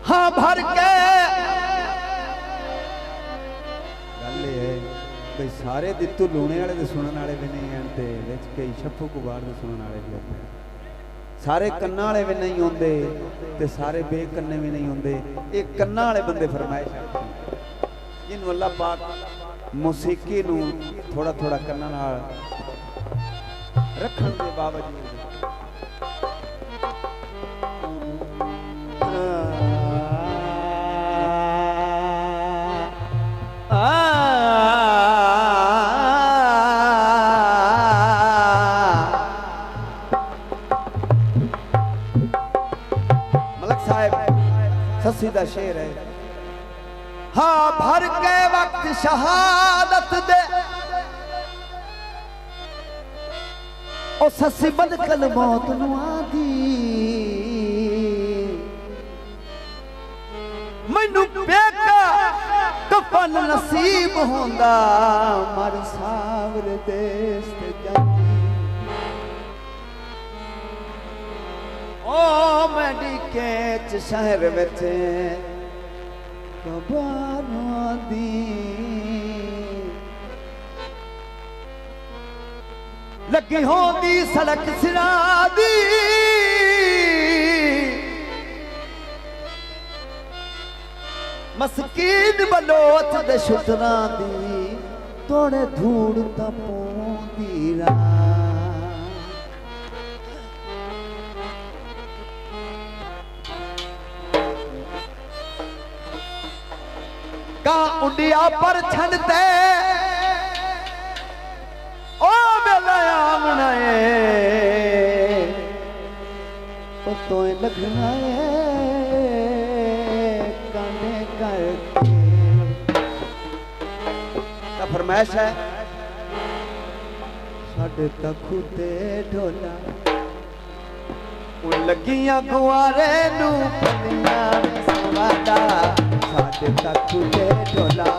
हाँ भर के भाई सारे दित्तू लूने वाले तो सुनने वाले भी नहीं हैं ते विच कई छप्पू कुबाड़ दे सुनने वाले भी होते हैं सारे कन्ना वाले भी नहीं होंदे ते सारे बेकन्ने भी नहीं होंदे एक कन्ना वाले बंदे फरमाइश जिन्हों अल्लाह पाक मौसीकी नूं थोड़ा थोड़ा कन्ना नाल रखण दे बावजूद सीधा शेर है हाँ भर के वक्त शहादत दे ओ ससी बदकल मौत नू आदी मैनू बेका कफन नसीब होंदा मर सावर देश ते जाती ओ मेडिके च शहर विच कबारां दी लगी होंदी सड़क सिरा दी मस्कीन बलोच दे शुतरां दी तोड़े धूड़ तपोंदी राह का उडिया पर छंडते ओ मेला आमना ओ तो लगना काने करके फरमाइश है साडे तखू ते ढोला उन लगियां गुआरे नू पलियां सवादा साडे तखू ते ढोला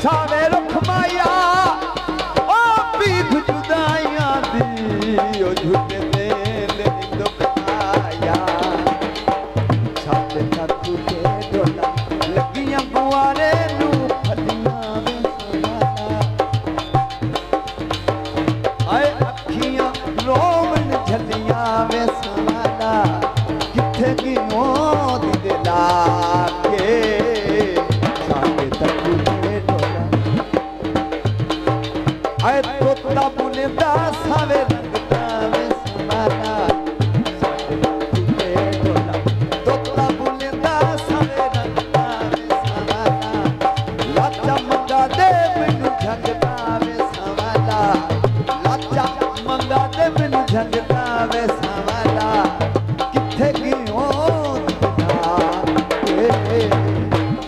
सावे रुख माया ओ पीठ जुदाइयां दी ओ झूठे दिल दुख आया साडे तखू ते ढोला लगियां गुआरे नू पलियां आए अखियां रोवन झलियां वे सवाला किथे गियो दिला के साडे तखू ते ढोला आए तोता बुलंदा सावे रंगदा वे सवाला साडे तखू ते ढोला तोता बुलंदा सावे रंगदा वे सवाला लाचा मंगा दे मैनू झंगदा वे सवाला लाचा मंगा दे मैनू झंगदा वे सवाला किथे गियो दिला के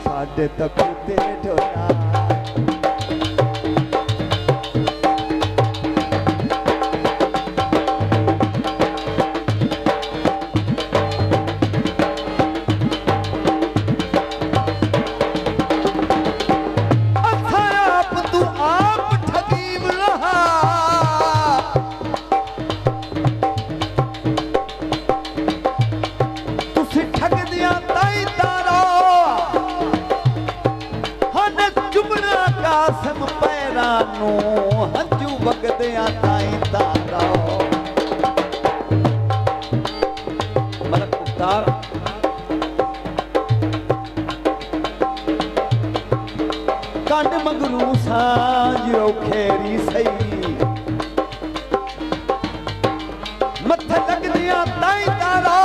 साडे तखू ते ढोला हंजू बगदिया ताई तारा मलक मुख्तार कंड मंगरू सांजो खेरी सही मथे लगदिया ताई तारा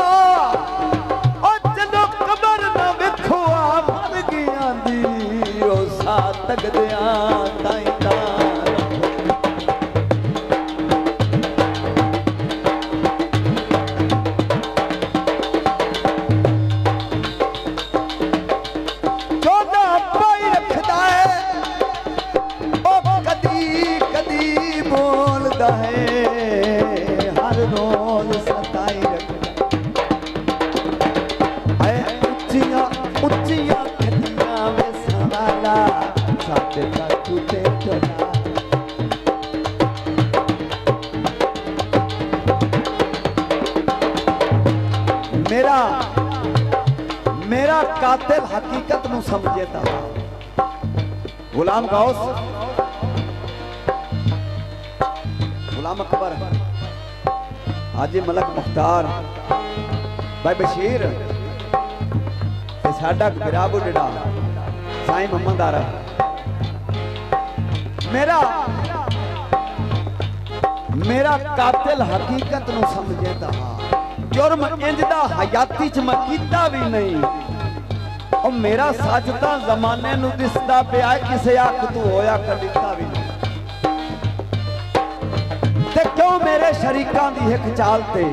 ओ चलो कबर ना वेखो आ मर गया दी ओ सा तगदिया ताई हर रोज सताई रखदा ऐ उच्चियां उच्चियां खजियां वे सवाला साडे काकू ते टोला मेरा मेरा कातिल हकीकत नू समझेता गुलाम गौस गुलाम अकबर हाजी मलक मुख्तार भाई बशीर ते साडा बिरा बुढ़ा साईं मोहम्मद आरफ मेरा कातिल हकीकत नू समझेता जुर्म इंजदा हयाती च मैं कीता भी नहीं और मेरा सच तां जमाने नू दिसदा पिया किसे अख तू होया कदिता भी नहीं ते क्यों मेरे शरीकां दी हिक चाल ते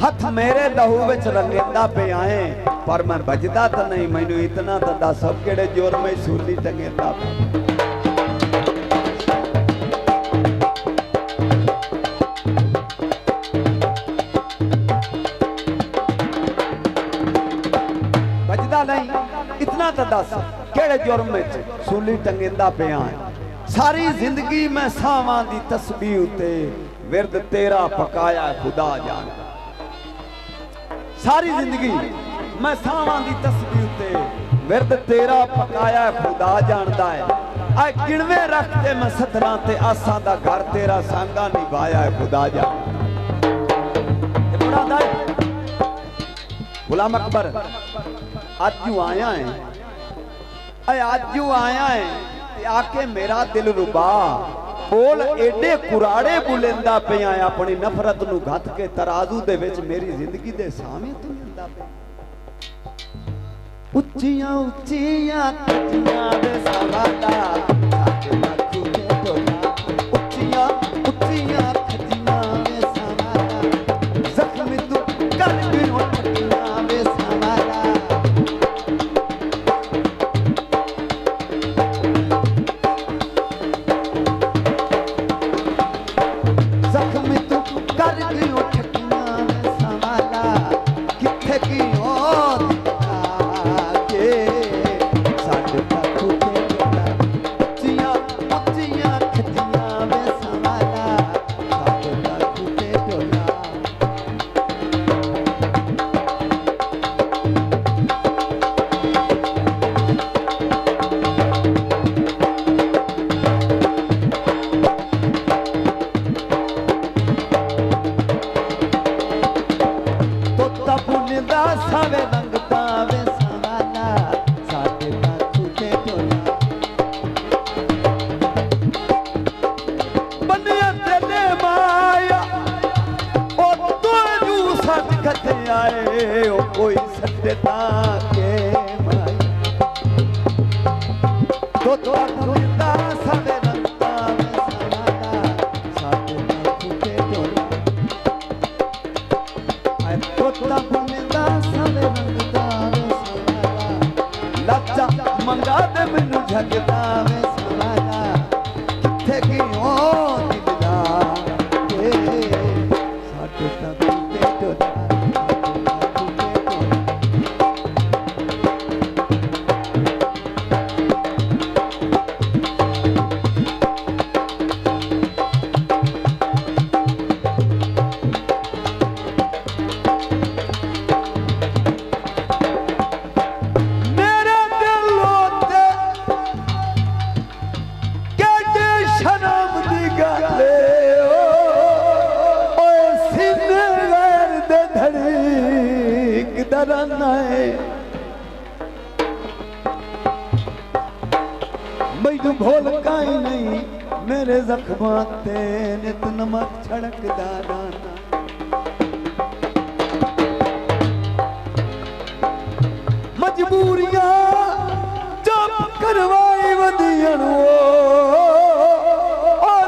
हथ मेरे लहू विच रंगेंदा पिया है पर मैं बजदा तो नहीं मैनू इतना तो दस सब केड़े जुर्म सूली टंगेंदा नहीं इतना तो दस केड़े जुर्म में सूली टंगेंदा पिया है सारी जिंदगी मैं सावां दी तस्बीह उते विरद तेरा पकाया खुदा जानदा सारी जिंदगी मैं सावां दी तस्बीह उते विरद तेरा पकाया खुदा जानदा है आ गिणवे रख के मैं सतरां ते आसां दा घर तेरा सांगा निभाया है खुदा जानदा ये बड़ा गुलाम अकबर आज यू आया है आज यू आया है आके मेरा दिल रुबा बोल एडे कुराड़े बुलेंदा पिया अपनी नफरत नू घत के तराजू दे विच मेरी जिंदगी दे सामे तू लेंदा पिया उच्चियां उच्चियां खजियां वे सवाला साडे काकू ते टोला उच्चियां उच्चियां खजियां वे सवाला जख्म तू कर बिनो ठगियां वे सवाला कोई सत्यता के माई तो खुदा साडे रंगा में सवाला साडे काकू ते टोला आए तोता खुदा साडे रंगा में सवाला लच्चा मंगा दे मैनू झगदा में सवाला किथे गियो दिलदा के साडे काकू ते टोला मैनू भोल काई नहीं मेरे जख्मां ते नित नमक छड़कदा दाना मजबूरियां जब करवाई वदियन ओ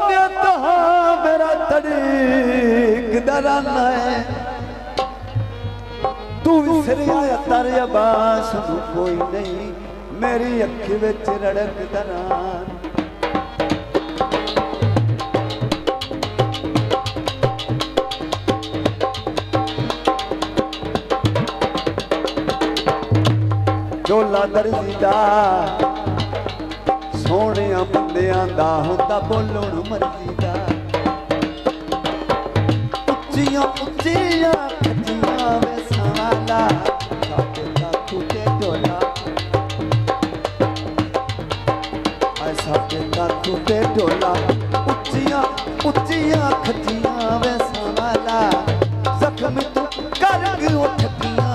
नित मेरा तड़ीक दराना है तू विसरिया तर अबास कोई नहीं मेरी अखी विच रड़क दरान ਢੋਲਾ ਦਰਜੀ ਦਾ ਸੋਹਣਿਆਂ ਬੰਦਿਆਂ ਦਾ ਹੁੰਦਾ ਬੋਲਣ ਮਰਜ਼ੀ ਦਾ ਉੱਚੀਆਂ ਉੱਚੀਆਂ ਖੱਟੀਆਂ ਵੈਸਾਂ ਵਾਲਾ ਸਾਡੇ ਤਾਕੂ ਤੇ ਢੋਲਾ ਆਏ ਸਾਡੇ ਤਾਕੂ ਤੇ ਢੋਲਾ ਉੱਚੀਆਂ ਉੱਚੀਆਂ ਖੱਟੀਆਂ ਵੈਸਾਂ ਵਾਲਾ ਜ਼ਖਮ ਤੂੰ ਕਰ ਉੱਠ ਪੀਆਂ